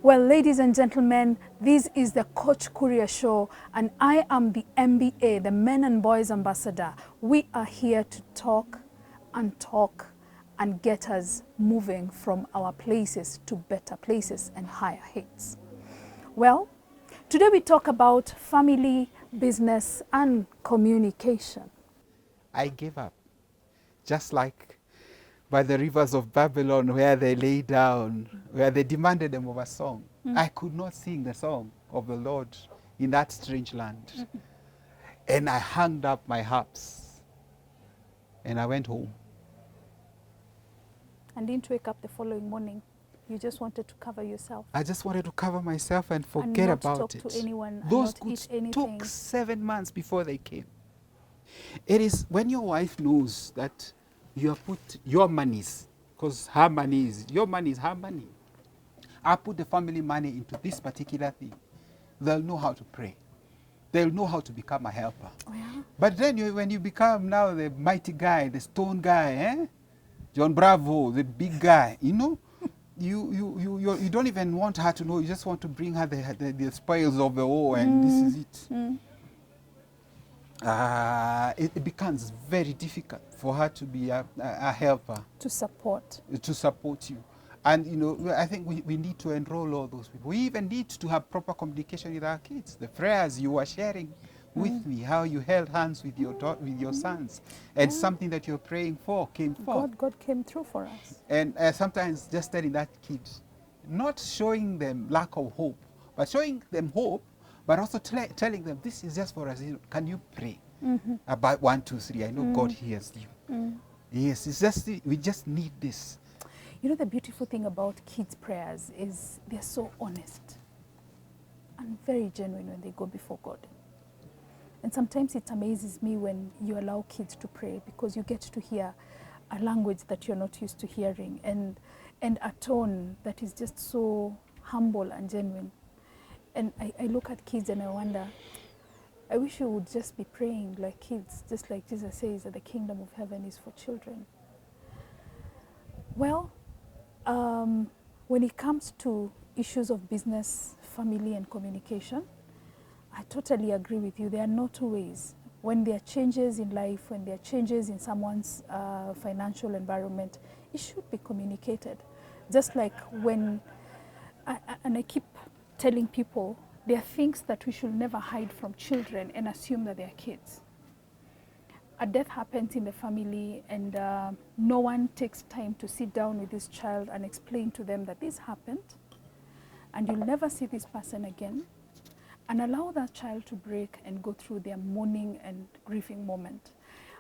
Well, ladies and gentlemen, this is the Coach Kuria Show, and I am the MBA, the Men and Boys Ambassador. We are here to talk and get us moving from our places to better places and higher heights. Well, today we talk about family, business, and communication. I gave up, just like by the rivers of Babylon where they lay down, where they demanded them of a song. I could not sing the song of the Lord in that strange land. And I hung up my harps and I went home. And didn't wake up the following morning. You just wanted to cover yourself. I just wanted to cover myself and forget and not about talk it. to anyone, Those and not eat goods anything. took 7 months before they came. It is when your wife knows that you have put your monies, because her money is her money. I put the family money into this particular thing. They'll know how to pray. They'll know how to become a helper. Oh, yeah? But then when you become now the mighty guy, the stone guy, John Bravo, the big guy, you know, you don't even want her to know. You just want to bring her the spoils of the war, and this is it. It becomes very difficult for her to be a helper. To support. To support you. And, you know, I think we need to enroll all those people. We even need to have proper communication with our kids. The prayers you were sharing with me, how you held hands with your sons, and something that you're praying for came forth. God came through for us. And sometimes just telling that kid, not showing them lack of hope, but showing them hope, but also telling them, this is just for us. Can you pray about 1, 2, 3? I know God hears you. Yes, it's just we just need this. You know, the beautiful thing about kids' prayers is they're so honest and very genuine when they go before God. And sometimes it amazes me when you allow kids to pray, because you get to hear a language that you're not used to hearing, and a tone that is just so humble and genuine. And I look at kids and I wonder, I wish you would just be praying like kids, just like Jesus says that the kingdom of heaven is for children. Well, when it comes to issues of business, family, and communication, I totally agree with you. There are no two ways. When there are changes in life, when there are changes in someone's financial environment, it should be communicated. Just like when, and I keep telling people, there are things that we should never hide from children and assume that they are kids. A death happens in the family, and no one takes time to sit down with this child and explain to them that this happened and you'll never see this person again, and allow that child to break and go through their mourning and grieving moment.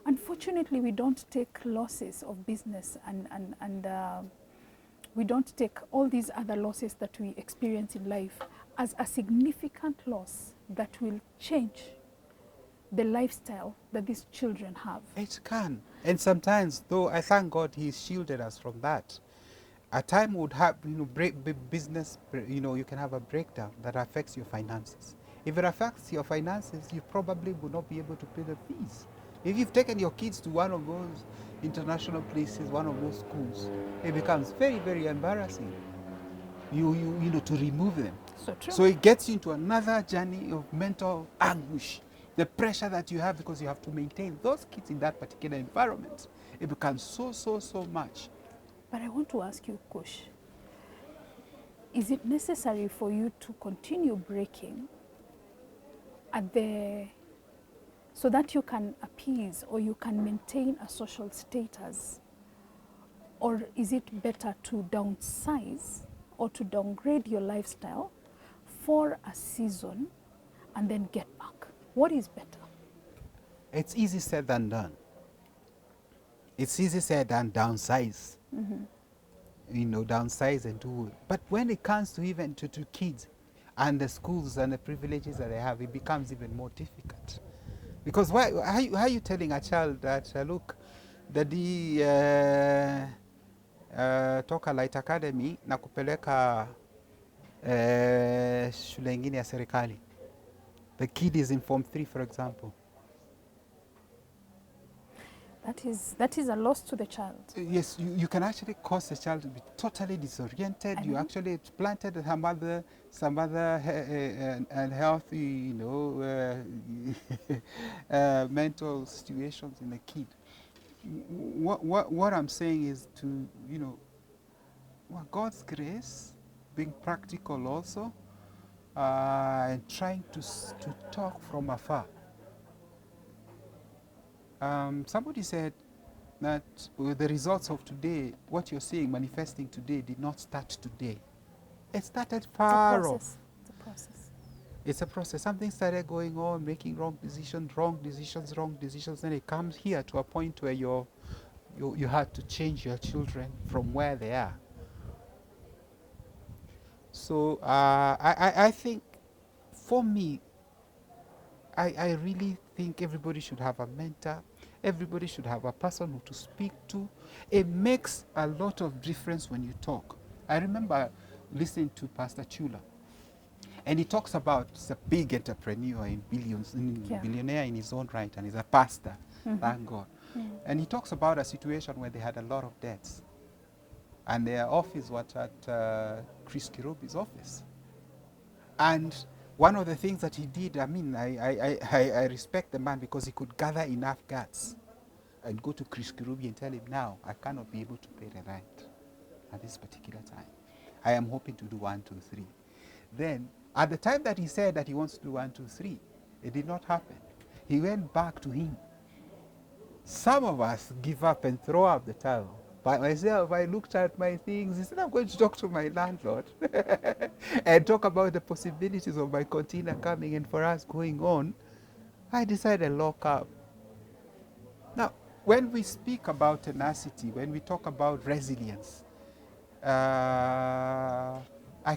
Unfortunately, we don't take losses of business and we don't take all these other losses that we experience in life as a significant loss that will change the lifestyle that these children have. It can. And sometimes, though, I thank God He's shielded us from that. A time would have, business, you can have a breakdown that affects your finances. If it affects your finances, you probably will not be able to pay the fees. If you've taken your kids to one of those international places, one of those schools, it becomes very, very embarrassing, to remove them. So true. So it gets you into another journey of mental anguish. The pressure that you have because you have to maintain those kids in that particular environment, it becomes so much. But I want to ask you, Kush, is it necessary for you to continue breaking so that you can appease or you can maintain a social status? Or is it better to downsize or to downgrade your lifestyle for a season and then get back? What is better? It's easy said than done. It's easy said than downsize. Downsize and do it. But when it comes to even to kids and the schools and the privileges that they have, it becomes even more difficult. Because how are you telling a child that, look, daddy toka Light Academy na kupeleka shule ingine ya serikali? The kid is in Form 3, for example. That is a loss to the child. Yes, you can actually cause the child to be totally disoriented. You actually planted some other unhealthy, mental situations in the kid. What I'm saying is to, God's grace, being practical also, and trying to talk from afar. Somebody said that the results of today, what you're seeing manifesting today, did not start today. It started far off. It's a process. It's a process. Something started going on, making wrong decisions. Then it comes here to a point where you had to change your children from where they are. So I think, for me, I really think everybody should have a mentor. Everybody should have a person who to speak to. It makes a lot of difference when you talk. I remember listening to Pastor Chula, and he talks about he's a big entrepreneur in billions, billionaire in his own right, and he's a pastor, thank God. And he talks about a situation where they had a lot of debts, and their office was at Chris Kirubi's office. And one of the things that he did, I respect the man because he could gather enough guts and go to Chris Kirubi and tell him, now, I cannot be able to pay the rent at this particular time. I am hoping to do 1, 2, 3. Then, at the time that he said that he wants to do 1, 2, 3, it did not happen. He went back to him. Some of us give up and throw up the towel. By myself, I looked at my things. Instead, I'm going to talk to my landlord and talk about the possibilities of my container coming and for us going on. I decided to lock up. Now, when we speak about tenacity, when we talk about resilience, I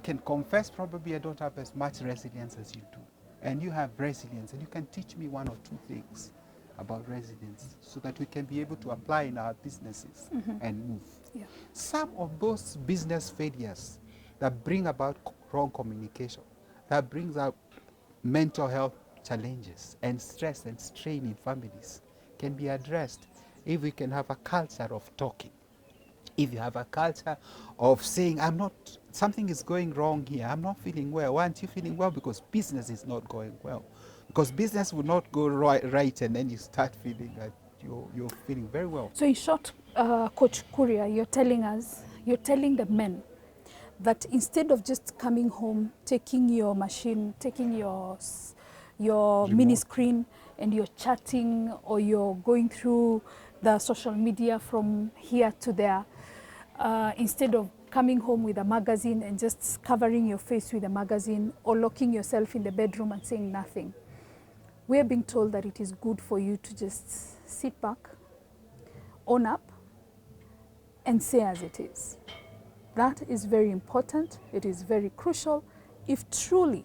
can confess probably I don't have as much resilience as you do. And you have resilience, and you can teach me 1 or 2 things about resilience so that we can be able to apply in our businesses and move. Yeah. Some of those business failures that bring about wrong communication, that brings out mental health challenges and stress and strain in families can be addressed if we can have a culture of talking. If you have a culture of saying, something is going wrong here, I'm not feeling well. Why aren't you feeling well? Because business is not going well. Because business will not go right, and then you start feeling that you're feeling very well. So in short, Coach Kuria, you're telling the men that instead of just coming home, taking your machine, taking your mini screen, and you're chatting or you're going through the social media from here to there, instead of coming home with a magazine and just covering your face with a magazine or locking yourself in the bedroom and saying nothing, we're being told that it is good for you to just sit back, own up, and say as it is. That is very important. It is very crucial if truly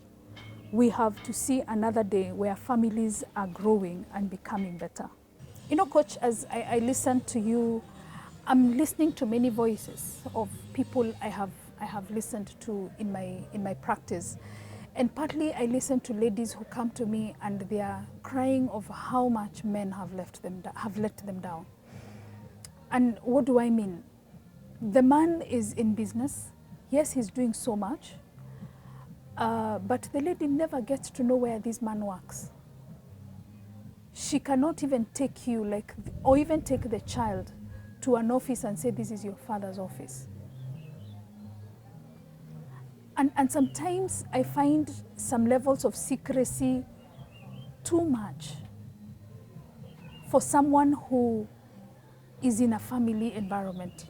we have to see another day where families are growing and becoming better. You know, Coach, as I listen to you, I'm listening to many voices of people I have listened to in my practice. And partly I listen to ladies who come to me and they are crying of how much men have let them down. And what do I mean? The man is in business. Yes, he's doing so much. But the lady never gets to know where this man works. She cannot even take you, or even take the child to an office and say, this is your father's office. And sometimes I find some levels of secrecy too much for someone who is in a family environment.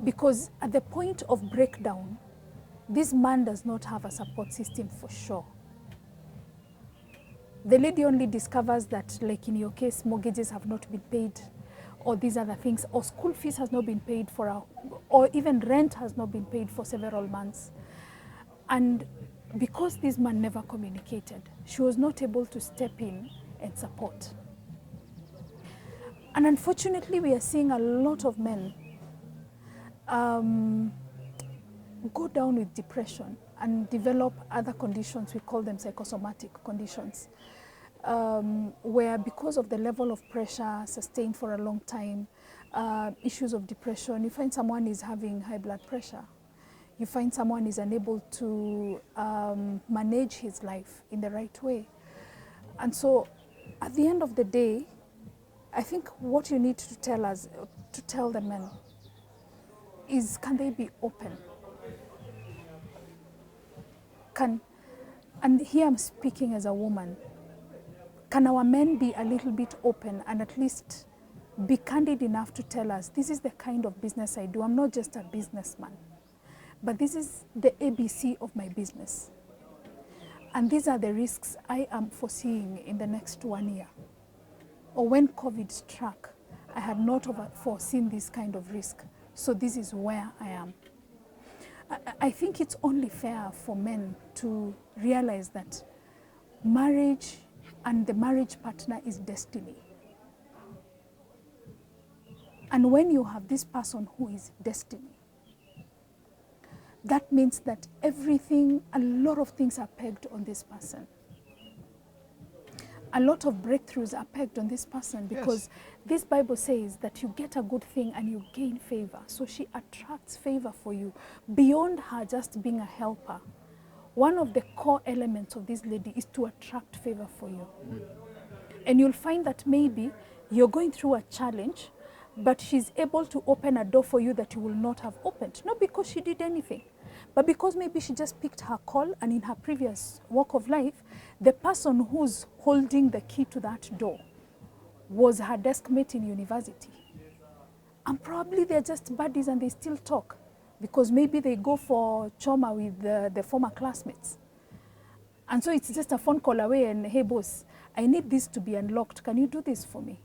Because at the point of breakdown, this man does not have a support system for sure. The lady only discovers that, like in your case, mortgages have not been paid, or these other things, or school fees has not been paid or even rent has not been paid for several months. And because this man never communicated, she was not able to step in and support. And unfortunately, we are seeing a lot of men go down with depression and develop other conditions. We call them psychosomatic conditions. where because of the level of pressure sustained for a long time, issues of depression, you find someone is having high blood pressure. You find someone is unable to manage his life in the right way. And so at the end of the day, I think what you need to tell the men is, can they be open? And here I'm speaking as a woman, can our men be a little bit open and at least be candid enough to tell us, this is the kind of business I do. I'm not just a businessman, but this is the ABC of my business. And these are the risks I am foreseeing in the next 1 year. Or when COVID struck, I had not foreseen this kind of risk. So this is where I am. I think it's only fair for men to realize that marriage and the marriage partner is destiny. And when you have this person who is destiny, that means that everything, a lot of things are pegged on this person. A lot of breakthroughs are pegged on this person because this Bible says that you get a good thing and you gain favor. So she attracts favor for you beyond her just being a helper. One of the core elements of this lady is to attract favor for you. And you'll find that maybe you're going through a challenge, but she's able to open a door for you that you will not have opened. Not because she did anything, but because maybe she just picked her call, and in her previous walk of life, the person who's holding the key to that door was her desk mate in university. And probably they're just buddies and they still talk because maybe they go for choma with the former classmates. And so it's just a phone call away and, hey boss, I need this to be unlocked. Can you do this for me?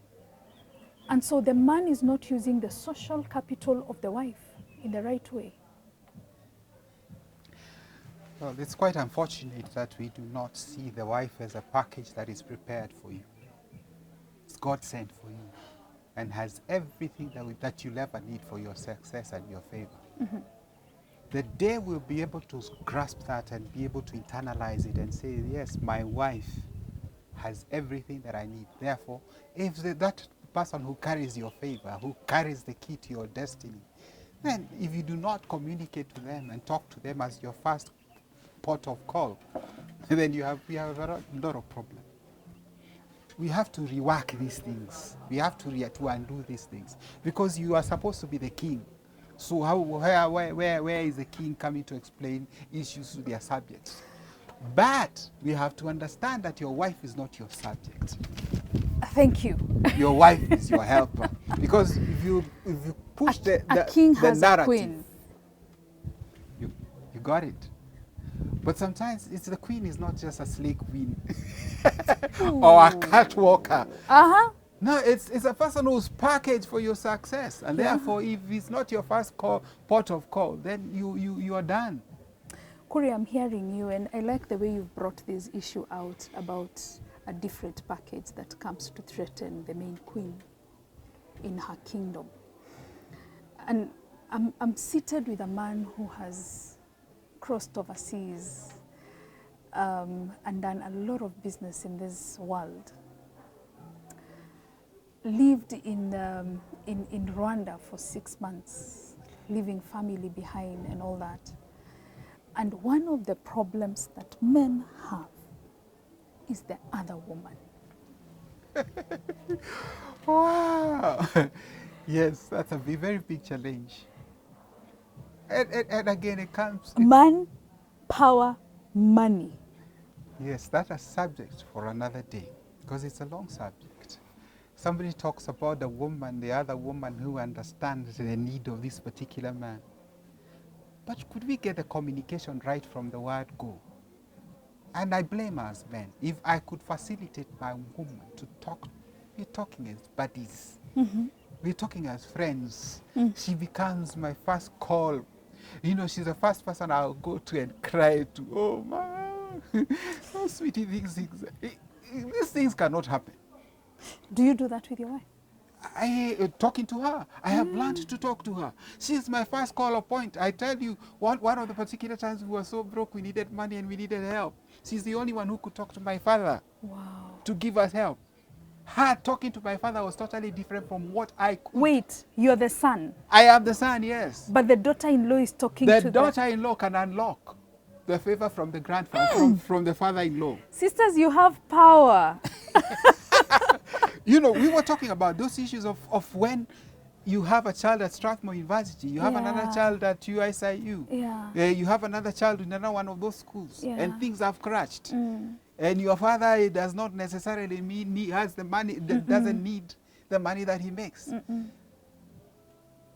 And so the man is not using the social capital of the wife in the right way. Well, it's quite unfortunate that we do not see the wife as a package that is prepared for you. It's God sent for you and has everything that you'll ever need for your success and your favor. Mm-hmm. The day we'll be able to grasp that and be able to internalize it and say, yes, my wife has everything that I need. Therefore, if that person who carries your favor, who carries the key to your destiny, then if you do not communicate to them and talk to them as your first port of call, then we have a lot of problem. We have to rework these things. We have to undo these things because you are supposed to be the king. So where is the king coming to explain issues to their subjects? But we have to understand that your wife is not your subject. Thank you. Your wife is your helper. Because if you push the king has narrative, a queen. You got it. But sometimes the queen is not just a slay queen or a catwalker. No, it's a person who's packaged for your success. And therefore, if it's not your first port of call, then you are done. Kuri, I'm hearing you, and I like the way you've brought this issue out about a different package that comes to threaten the main queen in her kingdom. And I'm seated with a man who has crossed overseas and done a lot of business in this world. Lived in Rwanda for 6 months, leaving family behind and all that. And one of the problems that men have is the other woman. Wow. Yes, that's a very big challenge. And again, it comes... Man, power, money. Yes, that's a subject for another day because it's a long subject. Somebody talks about the woman, the other woman who understands the need of this particular man. But could we get the communication right from the word go? And I blame us men. If I could facilitate my woman to talk, we're talking as buddies. Mm-hmm. We're talking as friends. Mm. She becomes my first call. You know, she's the first person I'll go to and cry to. Oh, man. Oh, sweetie, these things cannot happen. Do you do that with your wife? Talking to her. I have learned to talk to her. She's my first call point. I tell you, one of the particular times we were so broke, we needed money and we needed help. She's the only one who could talk to my father. Wow. to give us help. Her talking to my father was totally different from what I could. Wait, you're the son, I am the son, yes. but the daughter-in-law is talking The to daughter-in-law can unlock the favor from the grandfather, from the father-in-law. Sisters, you have power. You know, we were talking about those issues of when you have a child at Strathmore University, you have another Yeah. child at USIU, Yeah. you have another child in another one of those schools, Yeah. and things have crashed. Mm. And your father does not necessarily mean he has the money, doesn't need the money that he makes. Mm-mm.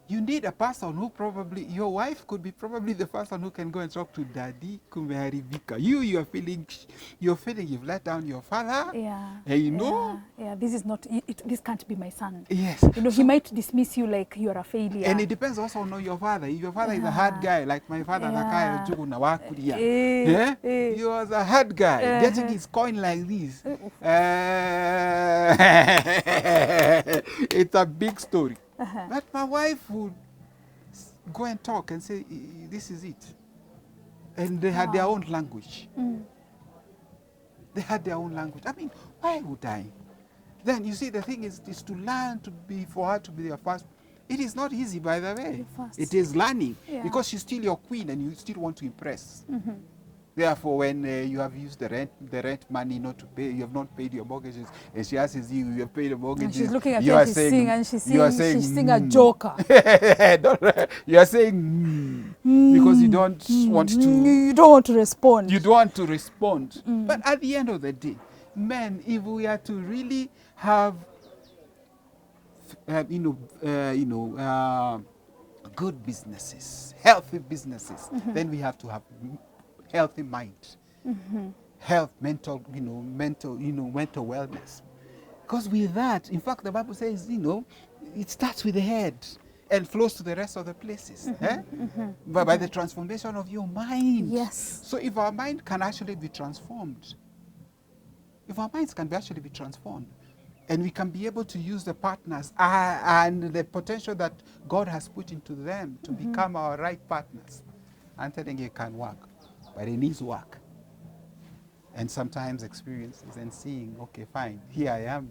You need a person who probably, your wife could be probably the person who can go and talk to daddy, kumeharibika. You're feeling you've let down your father. Yeah. And you know? Yeah. This is not. This can't be my son. Yes. You know, he might dismiss you like you're a failure. And it depends also on your father. If your father is a hard guy, like my father, Yeah. he was a hard guy, getting his coin like this. It's a big story. But my wife would go and talk and say, this is it. And they had their own language. They had their own language. I mean, why would I? Then you see, the thing is to learn to be, for her to be your first. It is not easy, by the way. Your first. It is learning, Yeah. because she's still your queen and you still want to impress. Therefore, when you have used the rent money not to pay, you have not paid your mortgages, and she asks you, you have paid the mortgages. And she's looking at you you, are she's saying, singing, and she's you are singing, she's singing a "Mm." joker. You are saying because you don't want to. You don't want to respond. You don't want to respond. But at the end of the day, men, if we are to really have, good businesses, healthy businesses, then we have to have healthy mind, health, mental wellness. Because with that, in fact, the Bible says, it starts with the head and flows to the rest of the places. But by the transformation of your mind. Yes. So if our mind can actually be transformed, and we can be able to use the partners and the potential that God has put into them to become our right partners, I'm telling you, it can work. But it needs work. And sometimes experiences and seeing, okay, fine, here I am.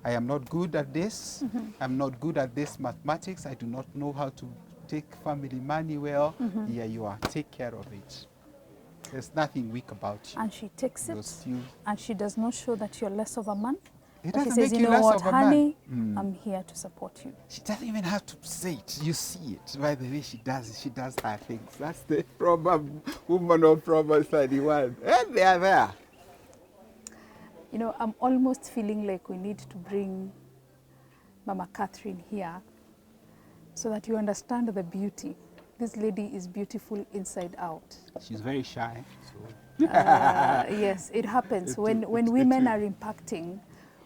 I am not good at this. I'm not good at this mathematics. I do not know how to take family money well. Here you are. Take care of it. There's nothing weak about you. And she takes You're it, still- and she does not show that you're less of a man. It But she doesn't says, make you you know less what, of a man. honey, I'm here to support you. She doesn't even have to say it. You see it by the way she does it. She does her things. That's the problem, woman of Proverbs 31. And they are there. You know, I'm almost feeling like we need to bring Mama Catherine here so that you understand the beauty. This lady is beautiful inside out. She's very shy. So. Yes, it happens. When women are impacting,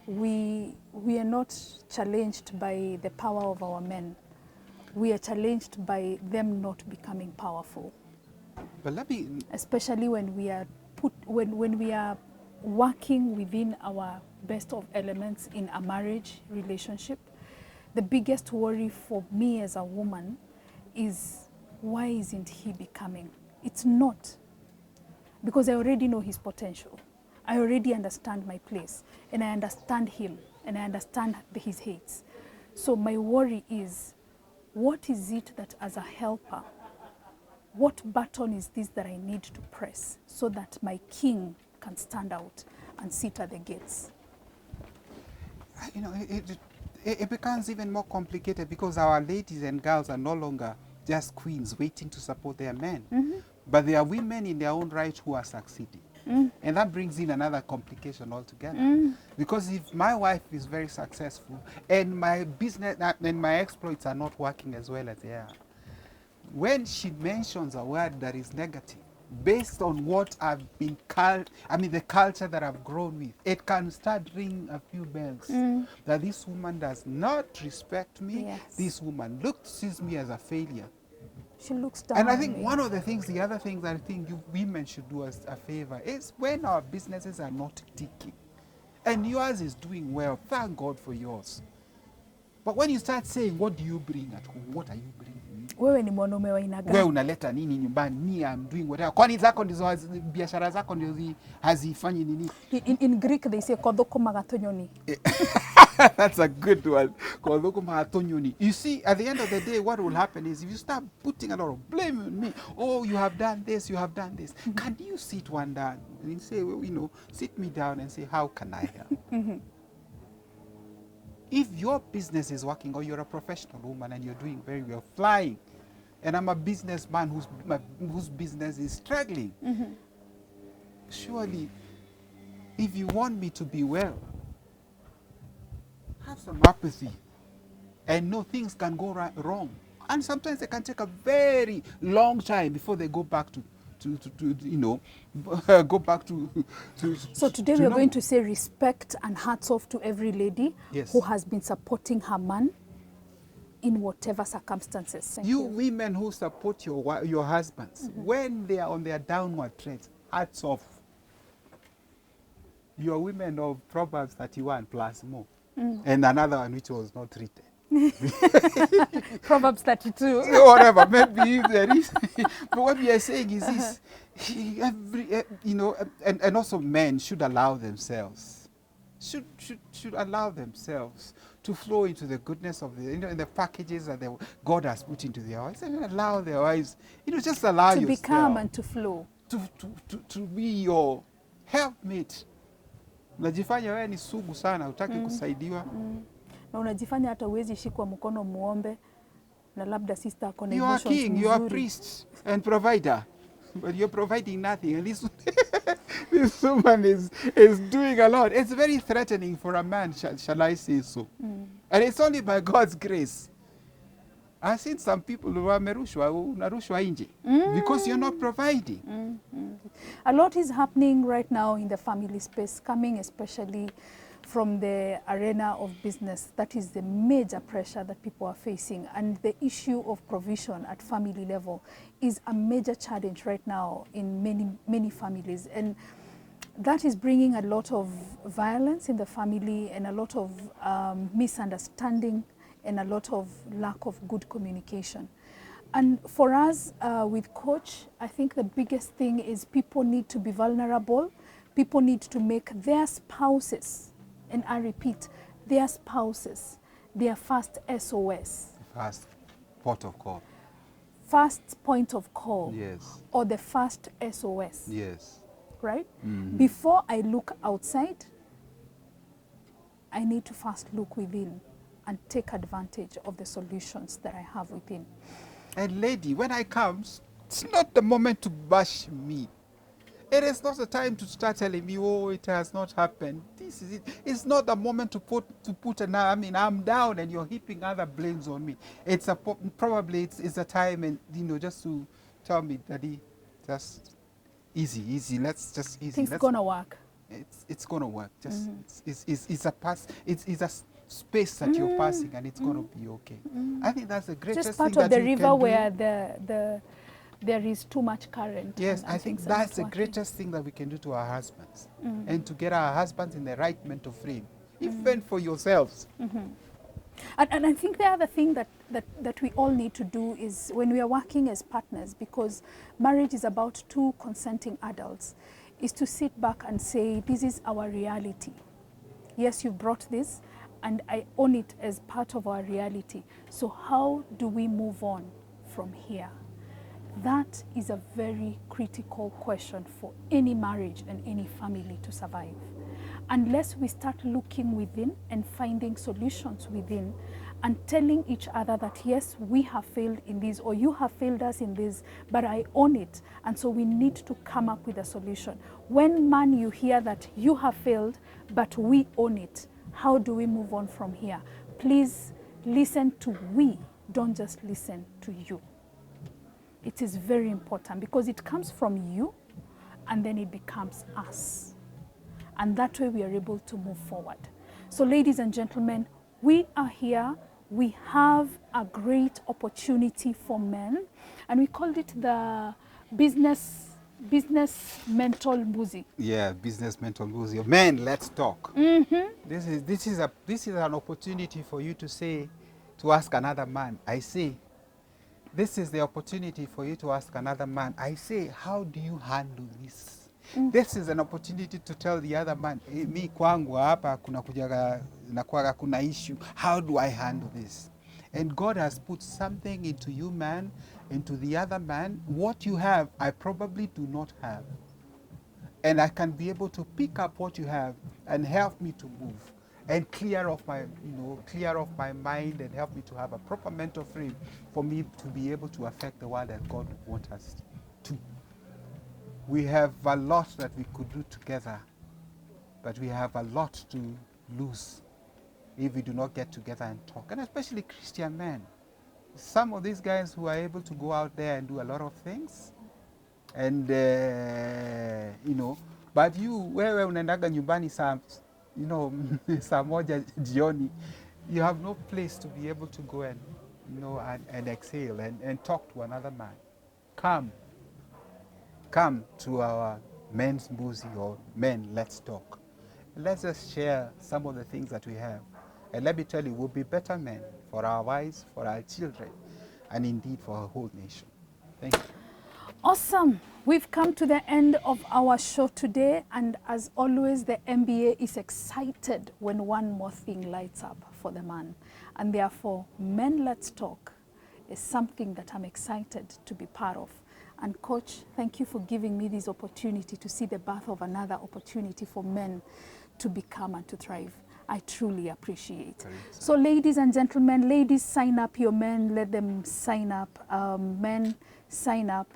we are not challenged by the power of our men. We are challenged by them not becoming powerful. But let me, Especially when we are when we are working within our best of elements in a marriage relationship. The biggest worry for me as a woman is, why isn't he becoming? It's not. Because I already know his potential. I already understand my place, and I understand him, and I understand his hates. So my worry is, what is it that as a helper, what button is this that I need to press so that my king can stand out and sit at the gates? it becomes even more complicated because our ladies and girls are no longer just queens waiting to support their men. But they are women in their own right who are succeeding. And that brings in another complication altogether. Because if my wife is very successful and my business and my exploits are not working as well as they are, when she mentions a word that is negative, based on what I've been the culture that I've grown with, it can start ringing a few bells. That this woman does not respect me. Yes. This woman sees me as a failure. She looks down And I on think me. one of the things, the other things I think you women should do us a favor is when our businesses are not ticking, and yours is doing well, thank God for yours. But when you start saying, what do you bring at home? What are you bringing? Wewe ni mwanaume wa aina Wewe gani? unaleta nini nyumbani? Me, I'm doing whatever. Kwani zako ndizo biashara zako ndio hazifanyi nini? In Greek they say kodoko magatonyoni. That's a good one. Kodoko magatonyoni. You see, at the end of the day, what will happen is if you start putting a lot of blame on me, oh, you have done this, you have done this. Can you sit one down and say, well, you know, sit me down and say, how can I help? If your business is working or you're a professional woman and you're doing very well, flying, and I'm a businessman whose business is struggling, surely, if you want me to be well, have some apathy and know things can go wrong. And sometimes it can take a very long time before they go back to you know, go back to So today we are going to say respect and hats off to every lady Yes. who has been supporting her man in whatever circumstances. Thank You you. women who support your husbands, when they are on their downward trend, hats off. You are women of Proverbs 31 plus more. And another one which was not written. Proverbs 32. Whatever, maybe there is. But what we are saying is this, you know, and also men should allow themselves, should allow themselves to flow into the goodness of the, you know, in the packages that God has put into their lives, and allow their wives, you know, just allow To yourself become and to flow. to be your helpmate. Unajifanya wewe ni sugu sana, hutaki kusaidiwa. Na unajifanya hata uwezi shikwa mkono muombe na labda sister ako na You are emotions king, you are mzuri. priest and provider, but you're providing nothing. And this this woman is doing a lot. It's very threatening for a man, shall I say so? And it's only by God's grace. I've seen some people who are unarushwa nje because you're not providing. A lot is happening right now in the family space, coming especially from the arena of business. That is the major pressure that people are facing. And the issue of provision at family level is a major challenge right now in many families. And that is bringing a lot of violence in the family and a lot of misunderstanding and a lot of lack of good communication. And for us with Coach, I think the biggest thing is people need to be vulnerable. People need to make their spouses, and I repeat, their spouses, their first SOS. First port of call. First point of call. Yes. Or the first SOS. Yes. Right? Before I look outside, I need to first look within and take advantage of the solutions that I have within. And lady, when I come, it's not the moment to bash me. It is not the time to start telling me, oh, it has not happened. This is it. It's not the moment to put I mean, I'm down and you're heaping other blames on me. It's probably it's a time, and you know, just to tell me, Daddy, just easy. Let's just easy. Things gonna work. It's gonna work. Just it's a pass. It's a space that you're passing, and it's gonna be okay. I think that's the greatest Just thing part of that the you river can where do. there is too much current. Yes, and I think things are not that's the working. greatest thing that we can do to our husbands, and to get our husbands in the right mental frame, even for yourselves. And I think the other thing that we all need to do is when we are working as partners, because marriage is about two consenting adults, is to sit back and say, this is our reality. Yes, you brought this, and I own it as part of our reality. So how do we move on from here? That is a very critical question for any marriage and any family to survive. Unless we start looking within and finding solutions within and telling each other that, yes, we have failed in this, or you have failed us in this, but I own it, and so we need to come up with a solution. When, man, you hear that you have failed, but we own it, how do we move on from here? Please listen to we, don't just listen to you. It is very important because it comes from you and then it becomes us. And that way we are able to move forward. So ladies and gentlemen, we are here. We have a great opportunity for men, and we called it the business business mental Mbuzi. Yeah, business mental Mbuzi. Men, let's talk. This is an opportunity for you to ask another man. I say, this is the opportunity for you to ask another man. I say, how do you handle this? This is an opportunity to tell the other man, mi kwangu hapa kuna kujaga nakuwaga kuna issue. How do I handle this? And God has put something into you, man, into the other man. What you have, I probably do not have. And I can be able to pick up what you have and help me to move and clear off my mind and help me to have a proper mental frame for me to be able to affect the world that God wants us to. We have a lot that we could do together, but we have a lot to lose if we do not get together and talk, and especially Christian men. Some of these guys who are able to go out there and do a lot of things, and but wewe unaendaga nyumbani saa saa moja jioni, you have no place to be able to go and and exhale and talk to another man. Come to our men's Mbuzi, or men, let's talk. Let's just share some of the things that we have. And let me tell you, we'll be better men for our wives, for our children, and indeed for our whole nation. Thank you. Awesome. We've come to the end of our show today, and as always, the MBA is excited when one more thing lights up for the man. And therefore, Men Let's Talk is something that I'm excited to be part of. And Coach, thank you for giving me this opportunity to see the birth of another opportunity for men to become and to thrive. I truly appreciate. So ladies and gentlemen, ladies, sign up your men, let them sign up. Men, sign up.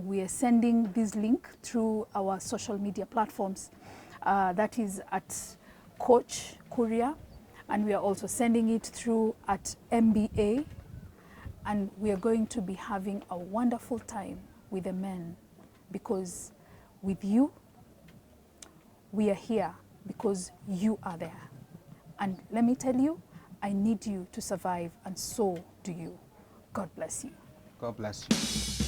We are sending this link through our social media platforms. That is at Coach Kuria, and we are also sending it through at MBA. And we are going to be having a wonderful time with the men, because with you, we are here because you are there. And let me tell you, I need you to survive, and so do you. God bless you. God bless you.